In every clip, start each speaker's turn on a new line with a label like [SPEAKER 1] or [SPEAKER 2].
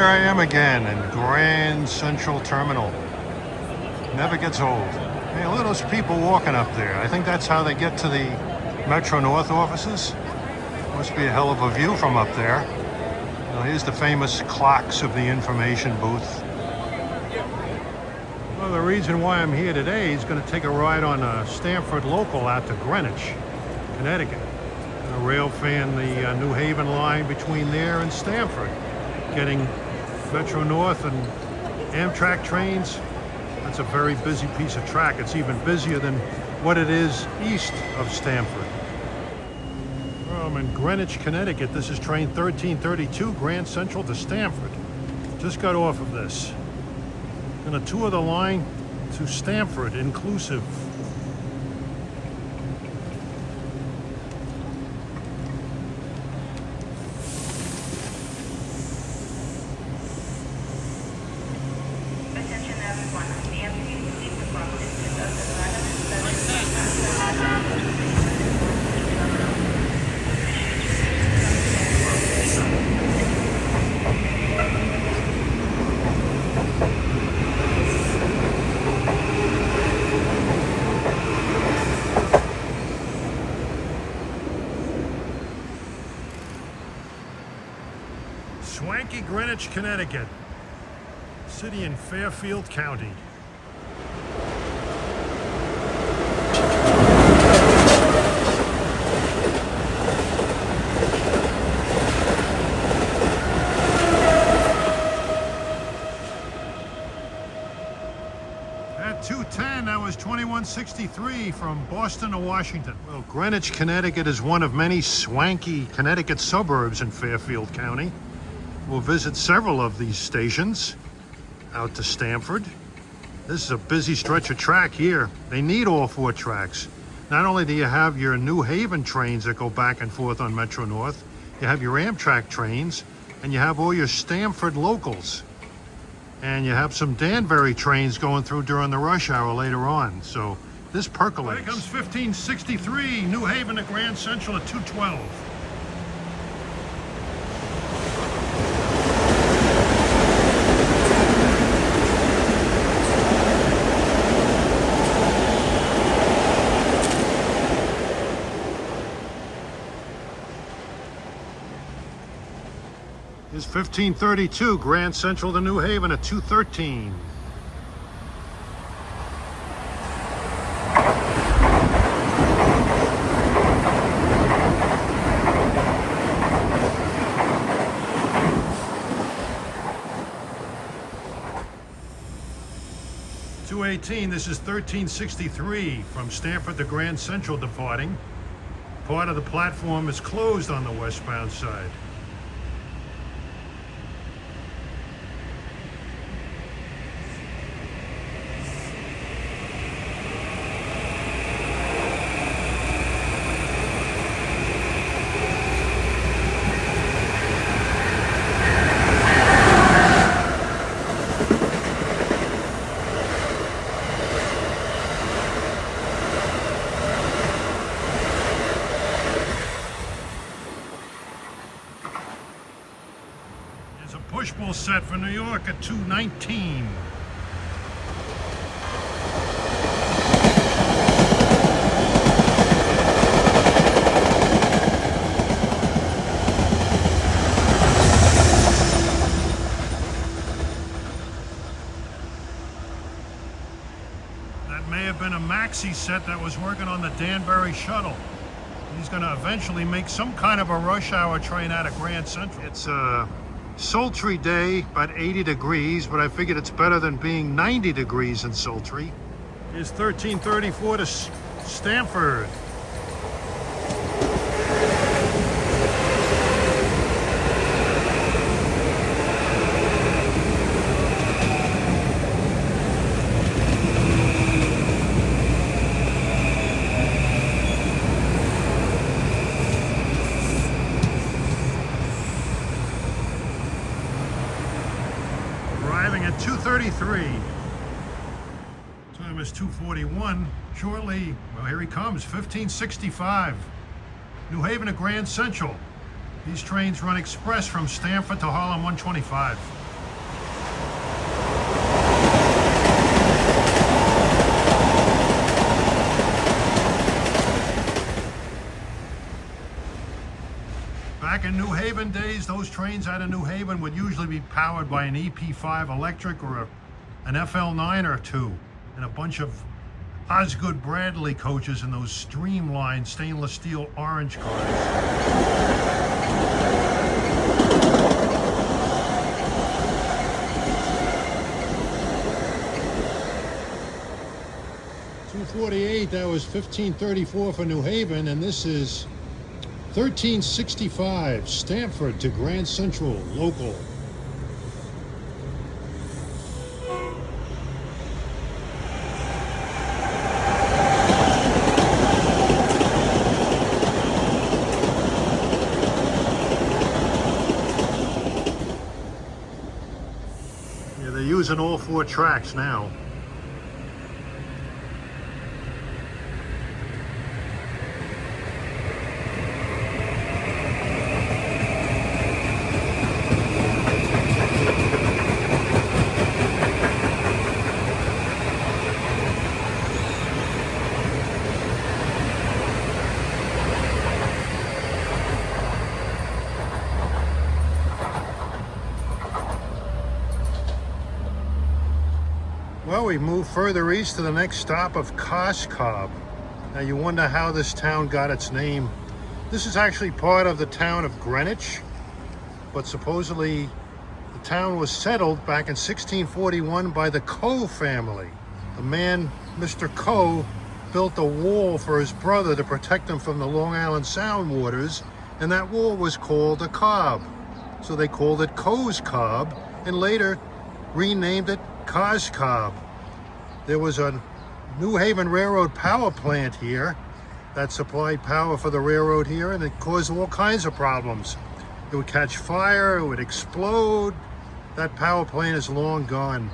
[SPEAKER 1] here I am again in Grand Central Terminal. Never gets old. Hey, look at those people walking up there. I think that's how they get to the Metro North offices. Must be a hell of a view from up there. Now, here's the famous clocks of the information booth. Well, the reason why I'm here today is going to take a ride on a Stamford local out to Greenwich, Connecticut. Railfan the New Haven line between there and Stamford, getting Metro North and Amtrak trains. That's a very busy piece of track. It's even busier than what it is east of Stamford. Well, I'm in Greenwich, Connecticut. This is train 1332, Grand Central to Stamford. Just got off of this. Gonna tour the line to Stamford inclusive. Swanky Greenwich, Connecticut. City in Fairfield County. At 2:10, that was 2163 from Boston to Washington. Well, Greenwich, Connecticut is one of many swanky Connecticut suburbs in Fairfield County. We'll visit several of these stations out to Stamford. This is a busy stretch of track here. They need all four tracks. Not only do you have your New Haven trains that go back and forth on Metro North, you have your Amtrak trains, and you have all your Stamford locals. And you have some Danbury trains going through during the rush hour later on. So this percolates. Here comes 1563, New Haven to Grand Central at 2:12. Is 1532, Grand Central to New Haven at 2:13. This is 1363 from Stamford to Grand Central departing. Part of the platform is closed on the westbound side. Pushbull set for New York at 2:19. That may have been a maxi set that was working on the Danbury shuttle. He's going to eventually make some kind of a rush hour train out of Grand Central. It's a sultry day, about 80 degrees, but I figured it's better than being 90 degrees and sultry. Here's 1334 to Stamford. Arriving at 2:33. Time is 2:41. Shortly, well, here he comes, 1565. New Haven to Grand Central. These trains run express from Stamford to Harlem 125. Back in New Haven days, those trains out of New Haven would usually be powered by an EP5 electric or an FL9 or two, and a bunch of Osgood Bradley coaches in those streamlined stainless steel orange cars. 248, that was 1534 for New Haven, and this is 1365, Stamford to Grand Central, local. Yeah, they're using all 4 tracks now. Well, we move further east to the next stop of Cos Cob. Now you wonder how this town got its name. This is actually part of the town of Greenwich, but supposedly the town was settled back in 1641 by the Coe family. The man, Mr. Coe, built a wall for his brother to protect him from the Long Island Sound waters, and that wall was called a cob. So they called it Cos Cob and later renamed it Cos Cob. There was a New Haven Railroad power plant here that supplied power for the railroad here, and it caused all kinds of problems. It would catch fire, it would explode. That power plant is long gone.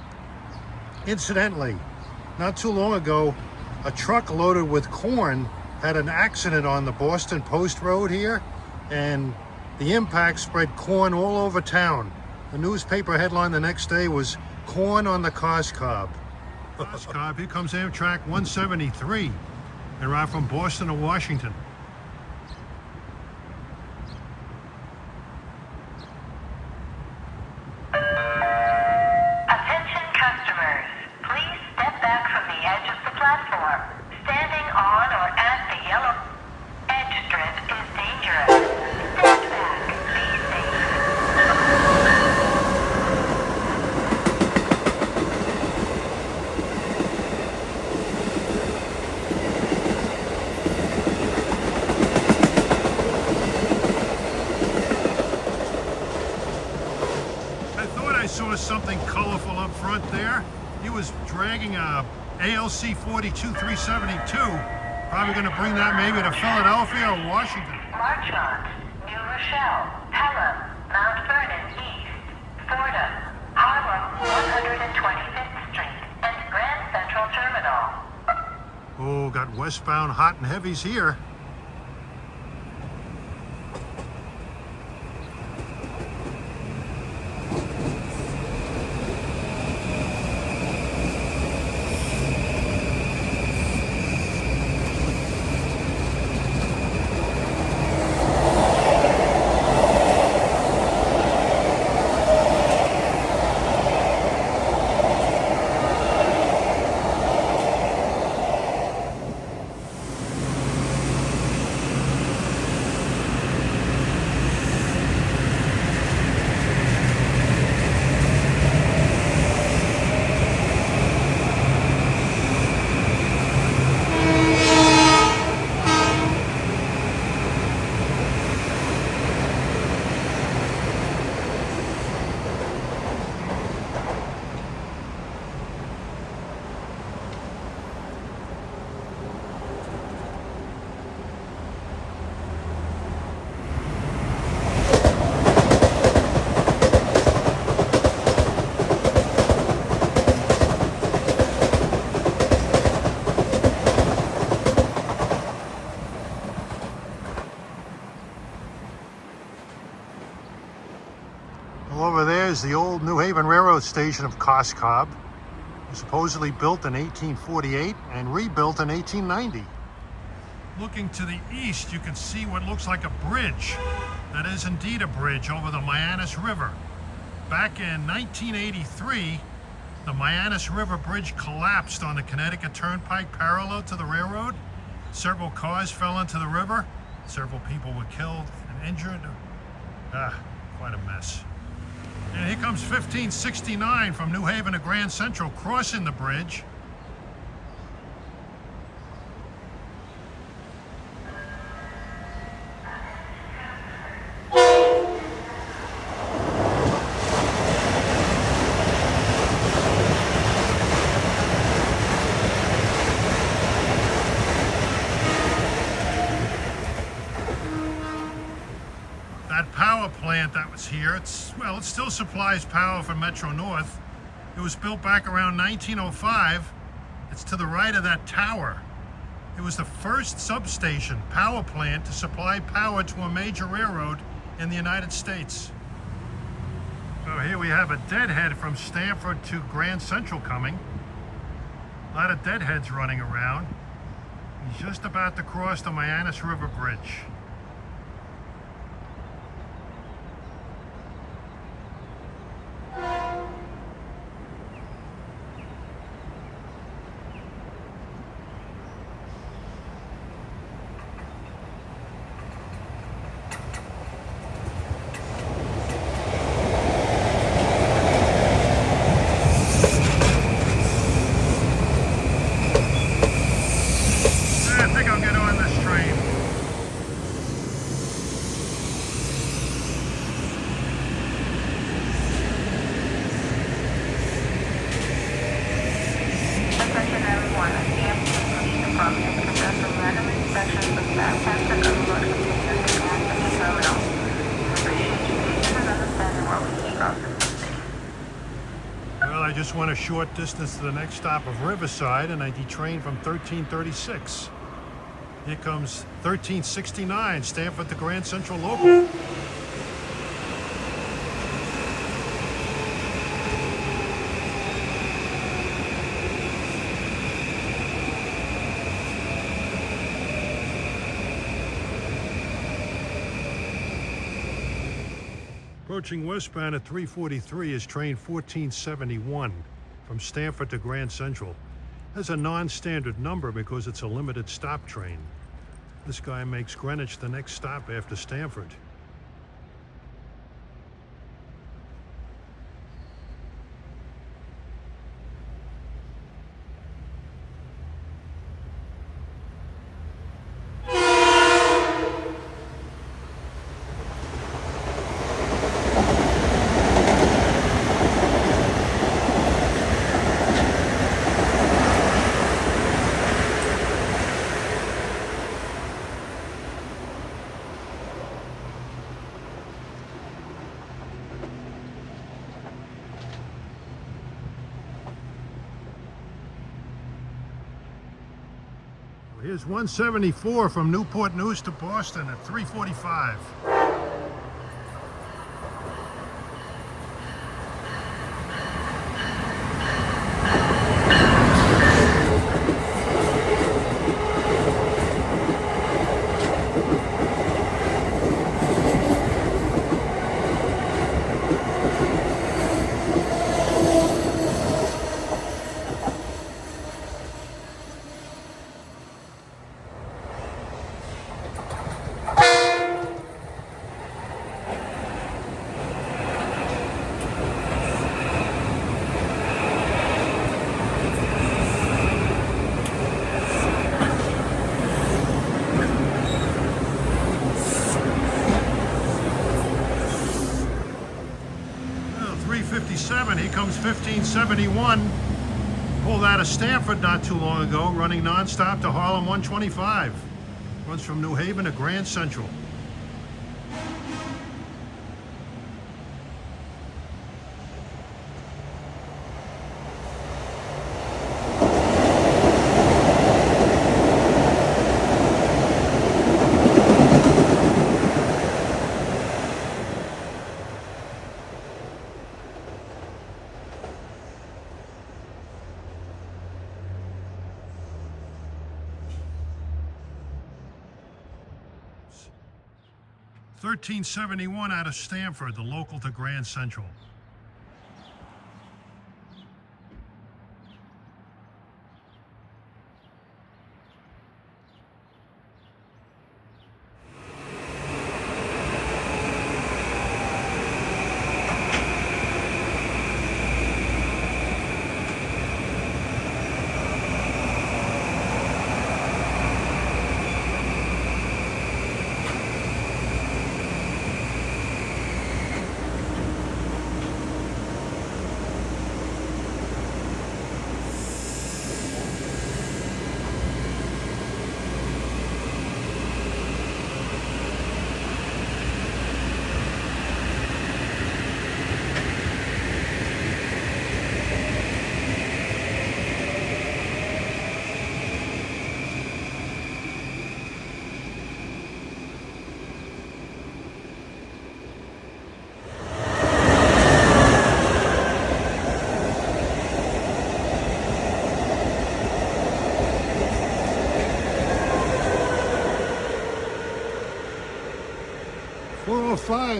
[SPEAKER 1] Incidentally, not too long ago, a truck loaded with corn had an accident on the Boston Post Road here, and the impact spread corn all over town. The newspaper headline the next day was "Corn on the Cos Cob." Cos Cob, here comes Amtrak 173, and right from Boston to Washington.
[SPEAKER 2] Attention customers, please step back from the edge of the platform. Standing on or at the yellow edge strip is dangerous. Stand back, be safe.
[SPEAKER 1] Saw something colorful up front there. He was dragging a ALC42 372. Probably going to bring that maybe to Philadelphia or Washington.
[SPEAKER 2] Larchmont, New Rochelle, Pelham, Mount Vernon East, Fordham, Harlem, 125th Street, and Grand Central Terminal.
[SPEAKER 1] Oh, got westbound hot and heavies here. Over there is the old New Haven Railroad station of Cos Cob. It was supposedly built in 1848 and rebuilt in 1890. Looking to the east, you can see what looks like a bridge. That is indeed a bridge over the Mianus River. Back in 1983, the Mianus River Bridge collapsed on the Connecticut Turnpike parallel to the railroad. Several cars fell into the river. Several people were killed and injured. Quite a mess. And here comes 1569 from New Haven to Grand Central, crossing the bridge. That power plant that was here, it still supplies power for Metro North. It was built back around 1905. It's to the right of that tower. It was the first substation power plant to supply power to a major railroad in the United States. So here we have a deadhead from Stamford to Grand Central coming. A lot of deadheads running around. He's just about to cross the Mianus River Bridge. Well, I just went a short distance to the next stop of Riverside, and I detrained from 1336. Here comes 1369, Stamford to Grand Central local. Approaching westbound at 343 is train 1471 from Stamford to Grand Central. That's a non-standard number because it's a limited stop train. This guy makes Greenwich the next stop after Stamford. Here's 174 from Newport News to Boston at 345. Here comes 1571. Pulled out of Stamford not too long ago, running nonstop to Harlem 125. Runs from New Haven to Grand Central. 1371 out of Stamford, the local to Grand Central.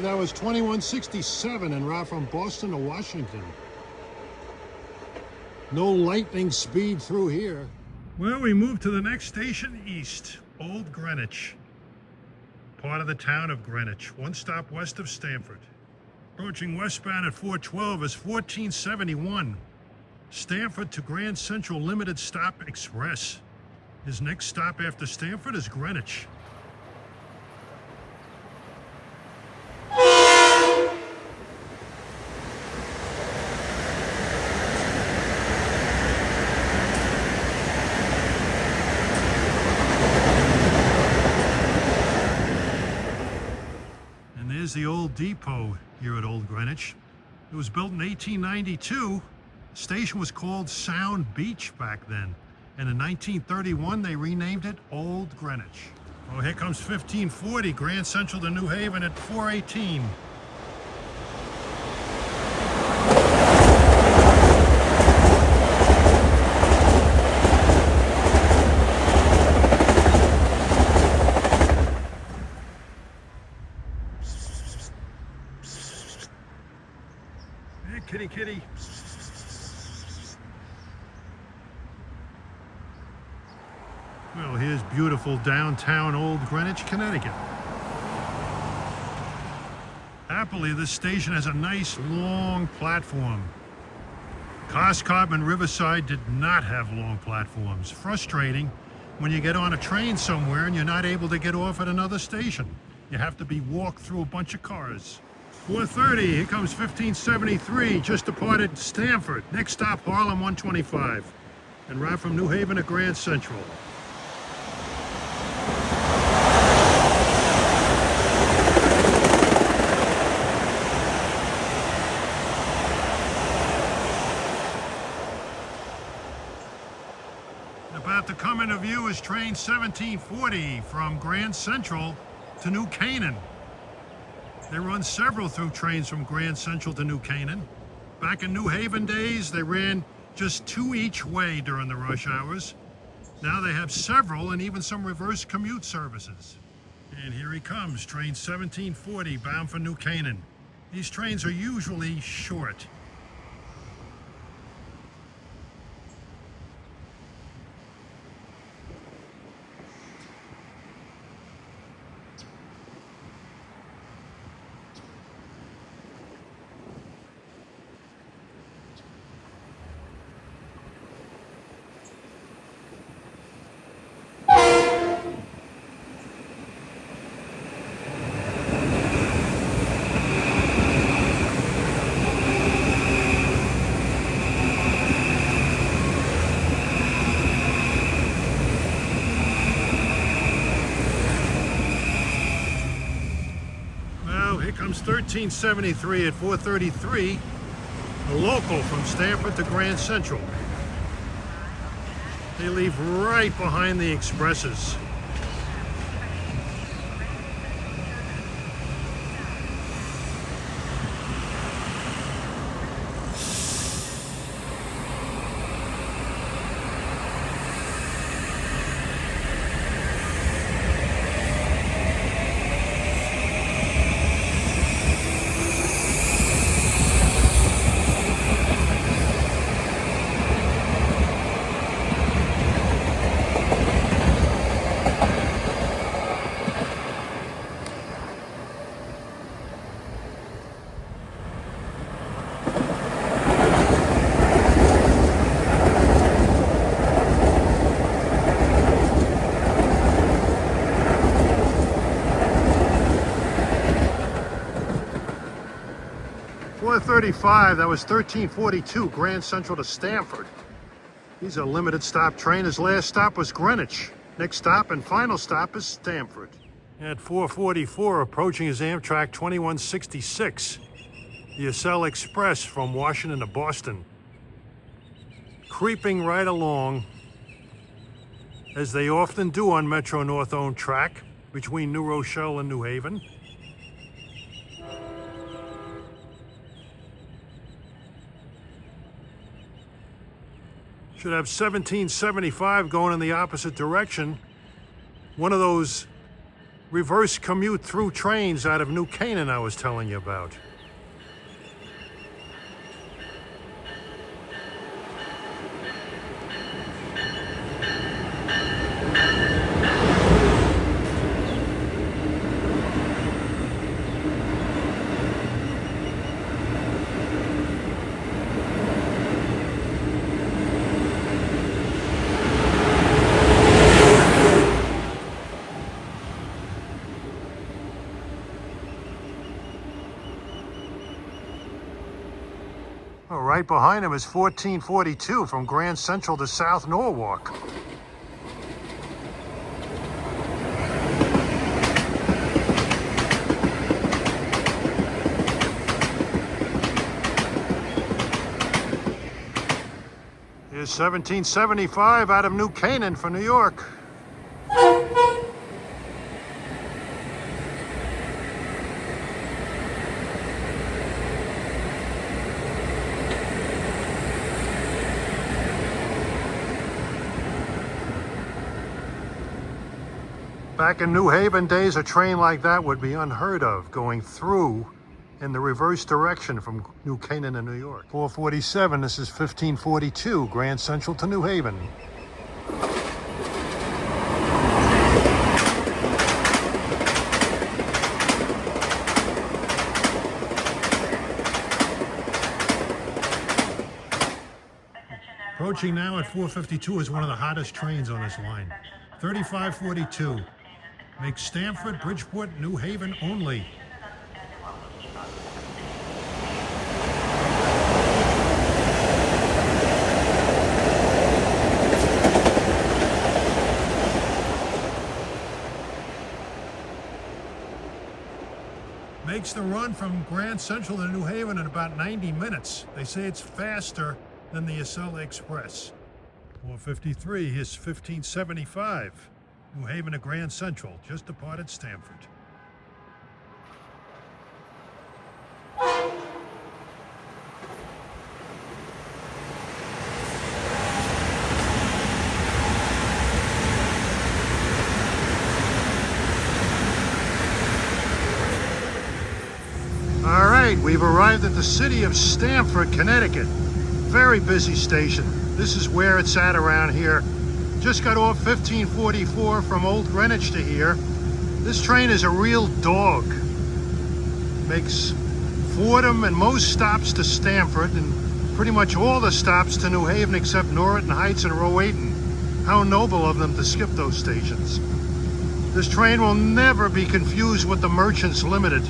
[SPEAKER 1] That was 2167 en route from Boston to Washington. No lightning speed through here. Well, we moved to the next station east, Old Greenwich. Part of the town of Greenwich, one stop west of Stamford. Approaching westbound at 412 is 1471. Stamford to Grand Central Limited Stop Express. His next stop after Stamford is Greenwich. The old depot here at Old Greenwich. It was built in 1892. The station was called Sound Beach back then. And in 1931, they renamed it Old Greenwich. Oh, here comes 1540, Grand Central to New Haven at 418. Kitty, kitty. Well, here's beautiful downtown Old Greenwich, Connecticut. Happily, this station has a nice long platform. Cos Cob and Riverside did not have long platforms. Frustrating when you get on a train somewhere and you're not able to get off at another station. You have to be walked through a bunch of cars. 4:30, here comes 1573, just departed Stamford. Next stop, Harlem 125. En route from New Haven to Grand Central. About to come into view is train 1740 from Grand Central to New Canaan. They run several through trains from Grand Central to New Canaan. Back in New Haven days, they ran just 2 each way during the rush hours. Now they have several and even some reverse commute services. And here he comes, train 1740 bound for New Canaan. These trains are usually short. Comes 1373 at 4:33, a local from Stamford to Grand Central. They leave right behind the expresses. 4:35, that was 13:42, Grand Central to Stamford. He's a limited stop train. His last stop was Greenwich. Next stop and final stop is Stamford. At 4:44, approaching his Amtrak 2166, the ALC Express from Washington to Boston. Creeping right along, as they often do on Metro North-owned track between New Rochelle and New Haven. Should have 1775 going in the opposite direction. One of those reverse commute through trains out of New Canaan I was telling you about. Oh, right behind him is 1442 from Grand Central to South Norwalk. Here's 1775 out of New Canaan for New York. Back in New Haven days, a train like that would be unheard of, going through in the reverse direction from New Canaan to New York. 4:47, this is 1542, Grand Central to New Haven. Approaching now at 4:52 is one of the hottest trains on this line. 3542. Makes Stamford, Bridgeport, New Haven only. Makes the run from Grand Central to New Haven in about 90 minutes. They say it's faster than the ALC Express. 4:53, here's 1575. New Haven to Grand Central, just departed Stamford. All right, we've arrived at the city of Stamford, Connecticut. Very busy station. This is where it's at around here. Just got off 1544 from Old Greenwich to here. This train is a real dog. Makes Fordham and most stops to Stamford and pretty much all the stops to New Haven except Norriton Heights and Rowayton. How noble of them to skip those stations. This train will never be confused with the Merchants Limited.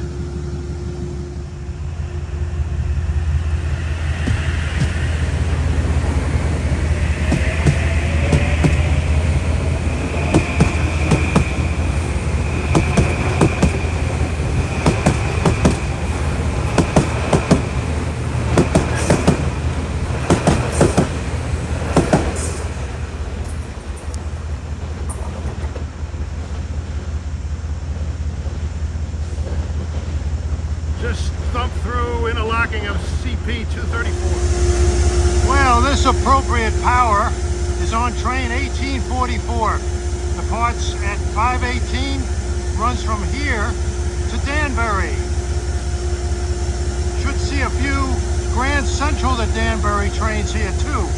[SPEAKER 1] Just thump through interlocking of CP 234. Well, this appropriate power is on train 1844. Departs at 5:18, runs from here to Danbury. Should see a few Grand Central to Danbury trains here too.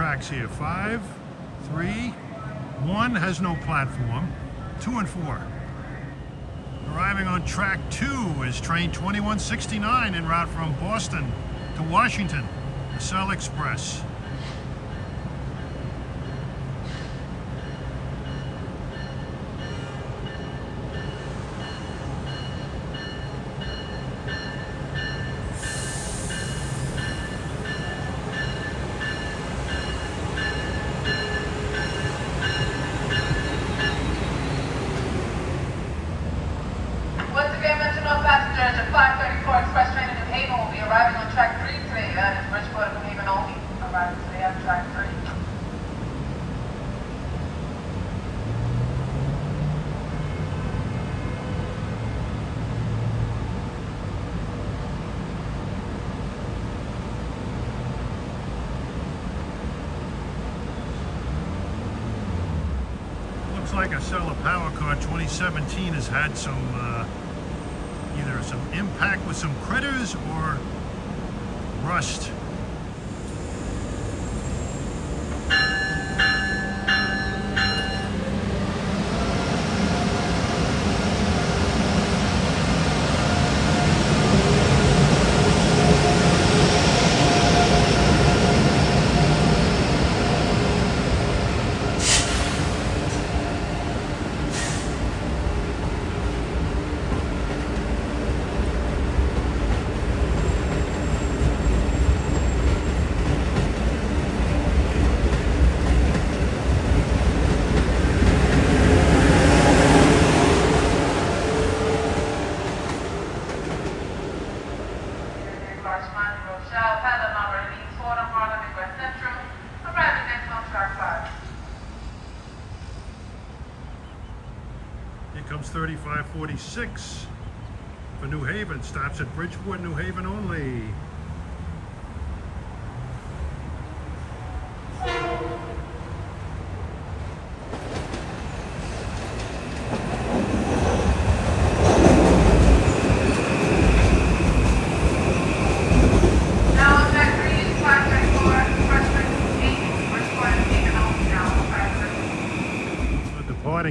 [SPEAKER 1] tracks here. 5, 3, 1 has no platform. 2 and 4. Arriving on track 2 is train 2169 en route from Boston to Washington, the Cell Express. Like a Acela Power Car 2017 has had some either some impact with some critters or rust. Comes 3546 for New Haven. Stops at Bridgeport, New Haven only.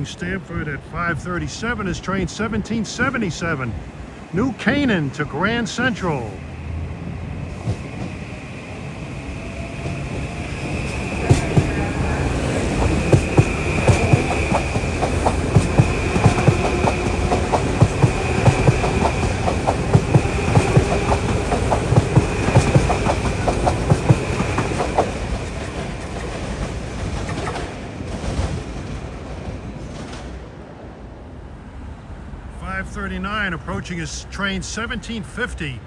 [SPEAKER 1] Stamford at 5:37 is train 1777, New Canaan to Grand Central. Approaching is train 1750,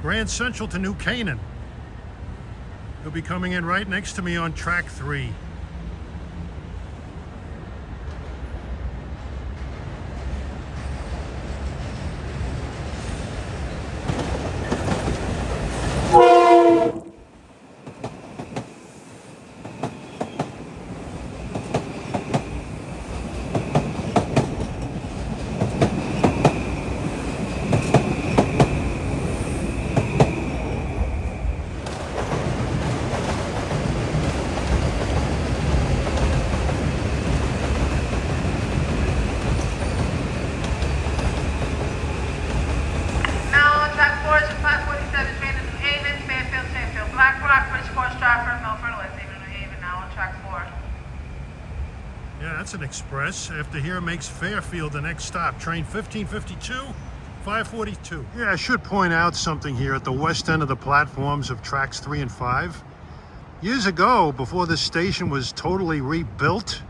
[SPEAKER 1] Grand Central to New Canaan. He'll be coming in right next to me on track 3. That's an express. After here makes Fairfield the next stop. Train 1552, 542. Yeah, I should point out something here at the west end of the platforms of tracks 3 and 5. Years ago, before this station was totally rebuilt,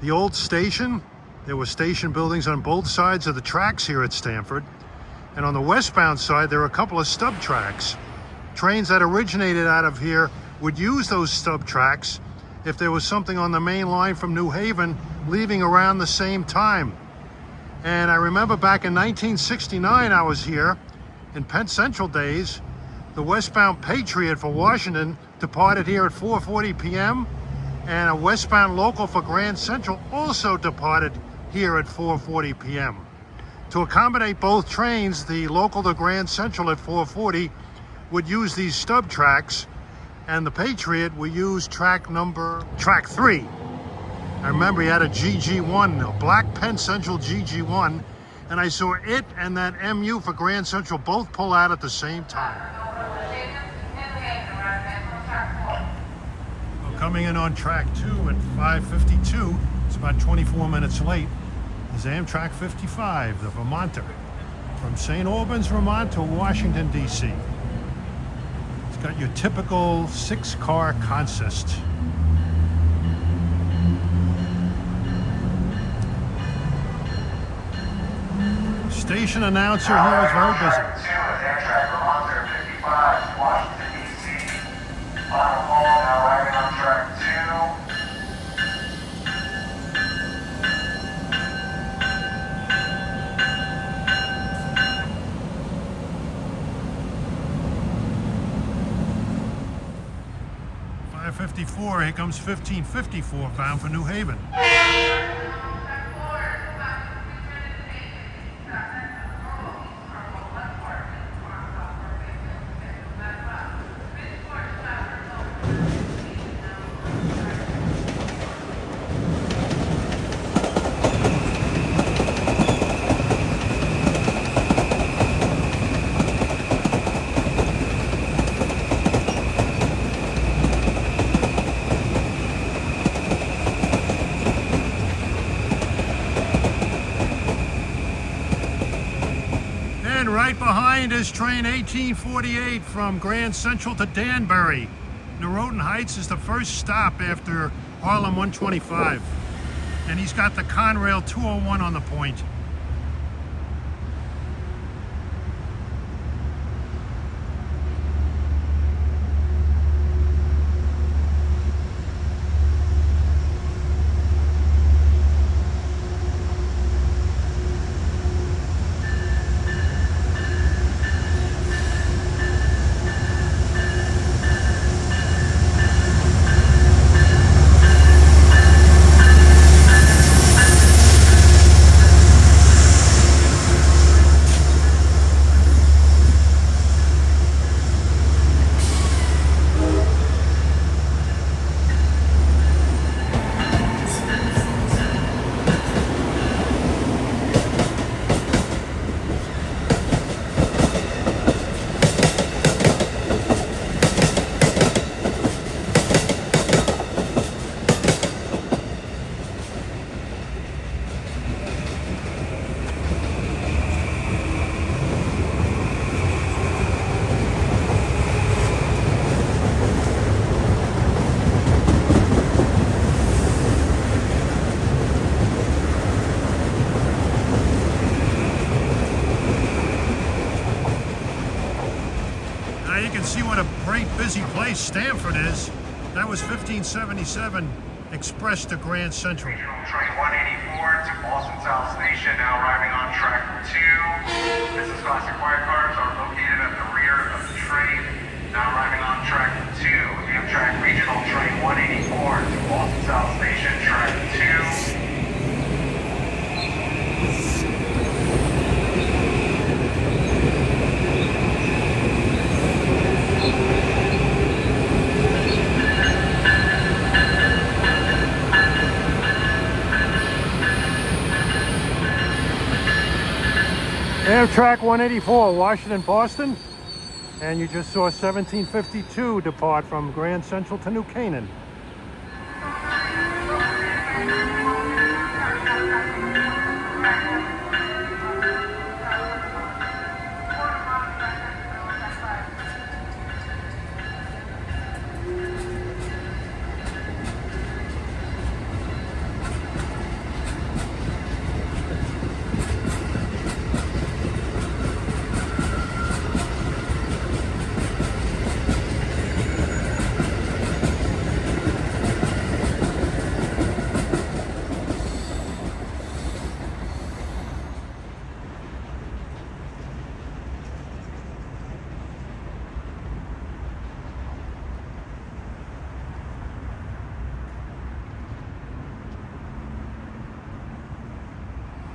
[SPEAKER 1] the old station, there were station buildings on both sides of the tracks here at Stamford. And on the westbound side, there were a couple of stub tracks. Trains that originated out of here would use those stub tracks if there was something on the main line from New Haven leaving around the same time. And I remember back in 1969, I was here in Penn Central days. The westbound Patriot for Washington departed here at 4:40 p.m. and a westbound local for Grand Central also departed here at 4:40 p.m. To accommodate both trains, the local to Grand Central at 4:40 would use these stub tracks, And the Patriot will use track 3. I remember he had a GG1, a black Penn Central GG1, and I saw it and that MU for Grand Central both pull out at the same time. Well, coming in on track 2 at 5:52, it's about 24 minutes late, is Amtrak 55, the Vermonter, from St. Albans, Vermont to Washington, D.C. It's got your typical 6-car consist. Station announcer here is very busy.
[SPEAKER 3] Amtrak Vermonter 55, Washington, D.C. Final call now arriving on track 2.
[SPEAKER 1] Here comes 1554 bound for New Haven. Right behind is train 1848 from Grand Central to Danbury. Norotan Heights is the first stop after Harlem 125. And he's got the Conrail 201 on the point. See what a great busy place Stamford is. That was 1577 express to Grand Central.
[SPEAKER 3] Regional train 184 to Boston South Station, now arriving on track 2. Business class required cars are located at the rear of the train, now arriving on track 2. Amtrak Regional Train 184 to Boston South Station, track 2.
[SPEAKER 1] Amtrak 184, Washington, Boston, and you just saw 1752 depart from Grand Central to New Canaan.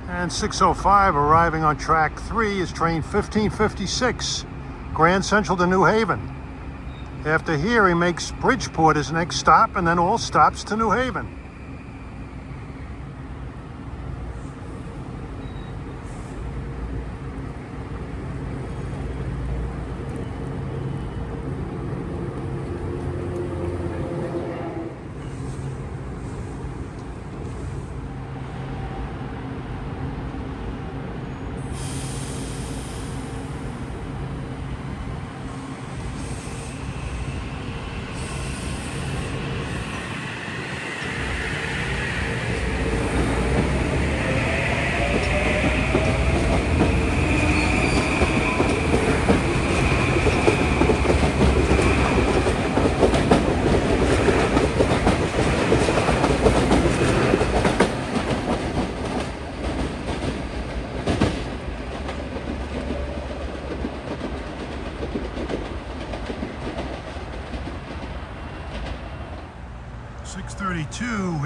[SPEAKER 1] And 6:05 arriving on track 3 is train 1556, Grand Central to New Haven. After here, he makes Bridgeport his next stop, and then all stops to New Haven.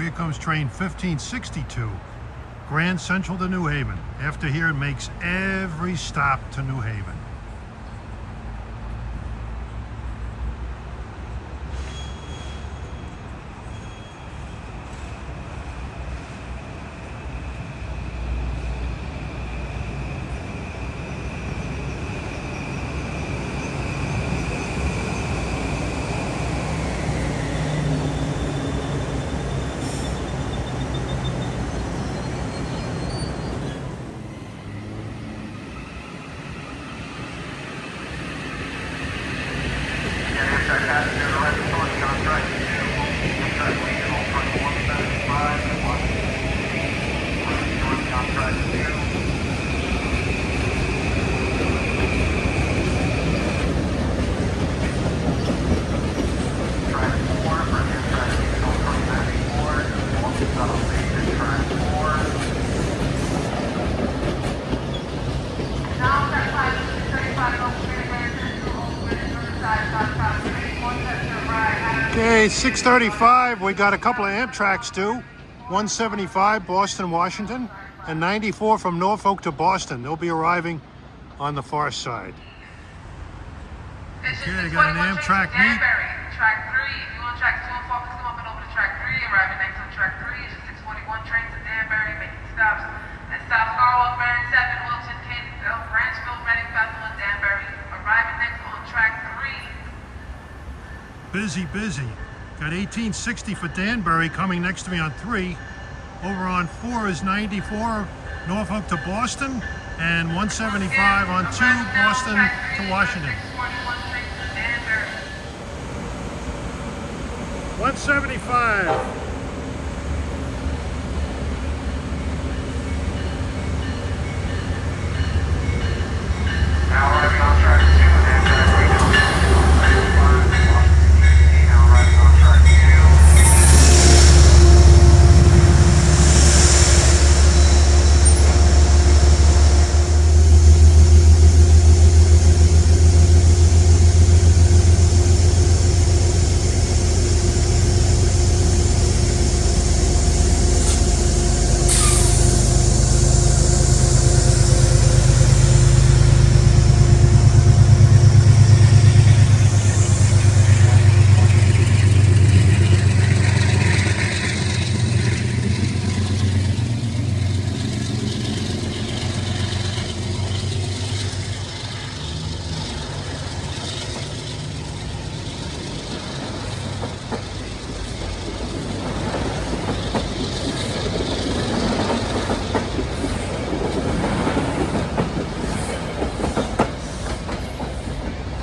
[SPEAKER 1] Here comes train 1562, Grand Central to New Haven. After here, it makes every stop to New Haven. Okay, 6:35. We got a couple of Amtraks too. 175 Boston, Washington, and 94 from Norfolk to Boston. They'll be arriving on the far side. Okay, I got an Amtrak meet.
[SPEAKER 4] Danbury, track 3. If you want tracks 2 and 4, please come up and over to track 3. Arriving next on track 3 is the 641 train to Danbury, making stops at South Garwell, Barron 7, Wilton, Kensdale, Branchville, Reading, Bethel, and Danbury. Arriving next on track 3.
[SPEAKER 1] Busy, busy. Got 1860 for Danbury coming next to me on 3. Over on 4 is 94 Norfolk to Boston, and 175 on 2 Boston to Washington. 175.
[SPEAKER 3] Now arriving on track 2 and Amtrak ALC42. Now arriving on track 2.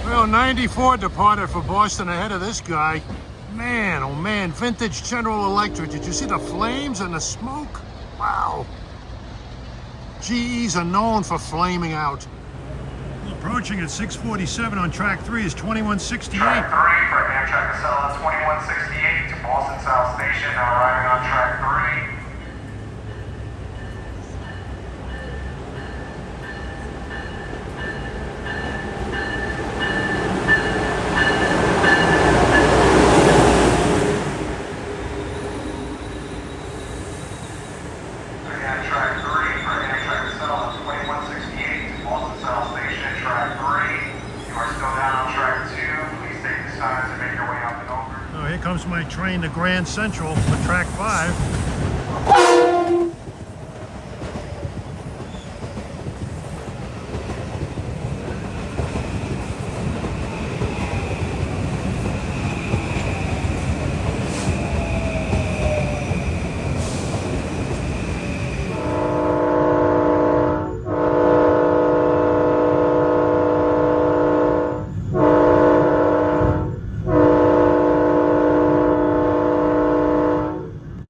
[SPEAKER 1] Well, 94 departed for Boston ahead of this guy. Man, oh man, vintage General Electric. Did you see the flames and the smoke? Wow. GEs are known for flaming out. Approaching at 647 on track 3 is 2168.
[SPEAKER 3] Track 3 for Amtrak ALC4168 to Boston South Station. Now arriving on track 3. as you make your way up and over.
[SPEAKER 1] Oh, here comes my train to Grand Central for track 5.